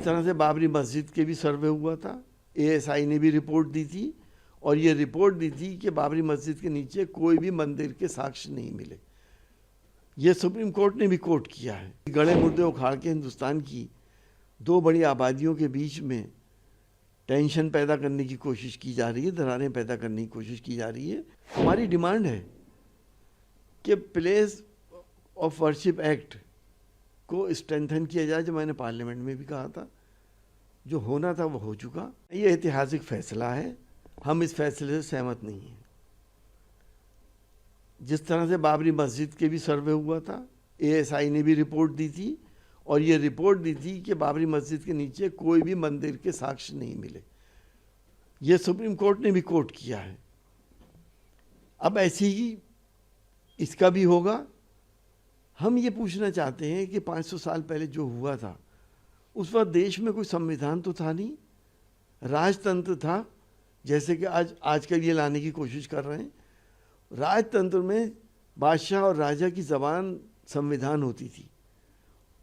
तरह से बाबरी मस्जिद के भी सर्वे हुआ था, एएसआई ने भी रिपोर्ट दी थी और ये रिपोर्ट दी थी कि बाबरी मस्जिद के नीचे कोई भी मंदिर के साक्ष्य नहीं मिले। ये सुप्रीम कोर्ट ने भी कोर्ट किया है। गड़े मुर्दे उखाड़ के हिंदुस्तान की दो बड़ी आबादियों के बीच में टेंशन पैदा करने की कोशिश की जा रही है, दरारें पैदा करने की कोशिश की जा रही है। हमारी डिमांड है कि प्लेस ऑफ वर्शिप एक्ट को स्ट्रेंथन किया जाए, जो मैंने पार्लियामेंट में भी कहा था। जो होना था वो हो चुका। ये ऐतिहासिक फैसला है, हम इस फैसले से सहमत नहीं हैं। जिस तरह से बाबरी मस्जिद के भी सर्वे हुआ था, एएसआई ने भी रिपोर्ट दी थी और ये रिपोर्ट दी थी कि बाबरी मस्जिद के नीचे कोई भी मंदिर के साक्ष्य नहीं मिले। ये सुप्रीम कोर्ट ने भी कोर्ट किया है। अब ऐसे ही इसका भी होगा। हम ये पूछना चाहते हैं कि 500 साल पहले जो हुआ था, उस वक्त देश में कोई संविधान तो था नहीं, राजतंत्र था, जैसे कि आजकल ये लाने की कोशिश कर रहे हैं। राजतंत्र में बादशाह और राजा की ज़बान संविधान होती थी,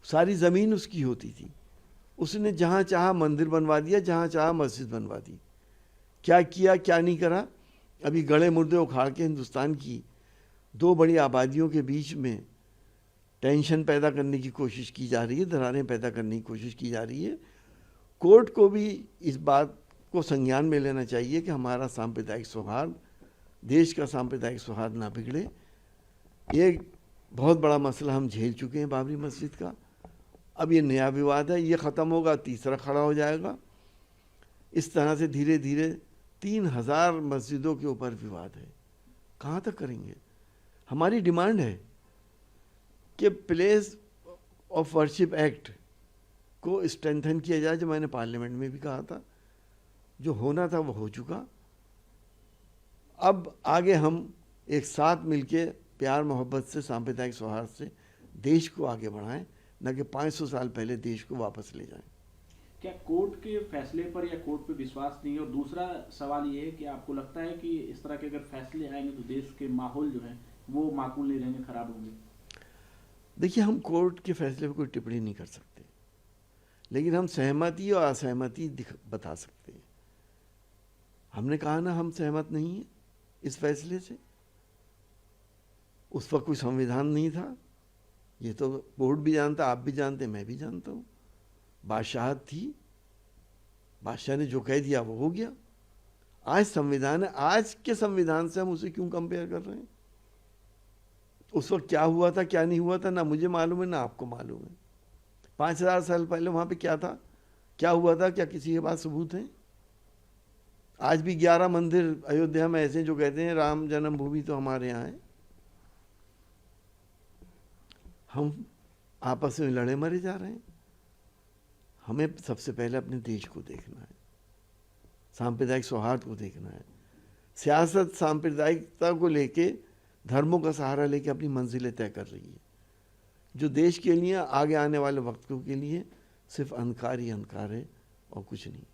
सारी ज़मीन उसकी होती थी। उसने जहाँ चाहा मंदिर बनवा दिया, जहाँ चाहा मस्जिद बनवा दी। क्या किया क्या नहीं करा, अभी गड़े मुर्दे उखाड़ के हिंदुस्तान की दो बड़ी आबादियों के बीच में टेंशन पैदा करने की कोशिश की जा रही है, दरारें पैदा करने की कोशिश की जा रही है। कोर्ट को भी इस बात को संज्ञान में लेना चाहिए कि हमारा सांप्रदायिक सौहार्द, देश का सांप्रदायिक सौहार्द ना बिगड़े। एक बहुत बड़ा मसला हम झेल चुके हैं बाबरी मस्जिद का। अब ये नया विवाद है, ये ख़त्म होगा, तीसरा खड़ा हो जाएगा। इस तरह से धीरे धीरे 3000 मस्जिदों के ऊपर विवाद है। कहाँ तक करेंगे? हमारी डिमांड है कि प्लेस ऑफ वर्शिप एक्ट को स्ट्रेंथन किया जाए, जो मैंने पार्लियामेंट में भी कहा था। जो होना था वो हो चुका। अब आगे हम एक साथ मिलके प्यार मोहब्बत से, सांप्रदायिक सौहार्द से देश को आगे बढ़ाएं, न कि 500 साल पहले देश को वापस ले जाएं। क्या कोर्ट के फैसले पर या कोर्ट पे विश्वास नहीं है? और दूसरा सवाल ये है कि आपको लगता है कि इस तरह के अगर फैसले आएंगे तो देश के माहौल जो है वो माकूल नहीं रहेंगे, खराब होंगे? देखिए, हम कोर्ट के फैसले पर कोई टिप्पणी नहीं कर सकते, लेकिन हम सहमति और असहमति बता सकते हैं। हमने कहा ना, हम सहमत नहीं हैं इस फैसले से। उस वक्त कोई संविधान नहीं था, ये तो कोर्ट भी जानता, आप भी जानते, मैं भी जानता हूँ। बादशाहत थी, बादशाह ने जो कह दिया वो हो गया। आज संविधान है, आज के संविधान से हम उसे क्यों कंपेयर कर रहे हैं? उस वक्त क्या हुआ था क्या नहीं हुआ था, ना मुझे मालूम है ना आपको मालूम है। 5000 साल पहले वहाँ पे क्या था, क्या हुआ था, क्या किसी के पास सबूत है? आज भी 11 मंदिर अयोध्या में ऐसे जो कहते हैं राम जन्मभूमि तो हमारे यहाँ है। हम आपस में लड़े मरे जा रहे हैं। हमें सबसे पहले अपने देश को देखना है, सांप्रदायिक सौहार्द को देखना है। सियासत सांप्रदायिकता को लेके, धर्मों का सहारा लेके अपनी मंजिलें तय कर रही है, जो देश के लिए, आगे आने वाले वक्तों के लिए सिर्फ अंधकार ही अंधकार है और कुछ नहीं।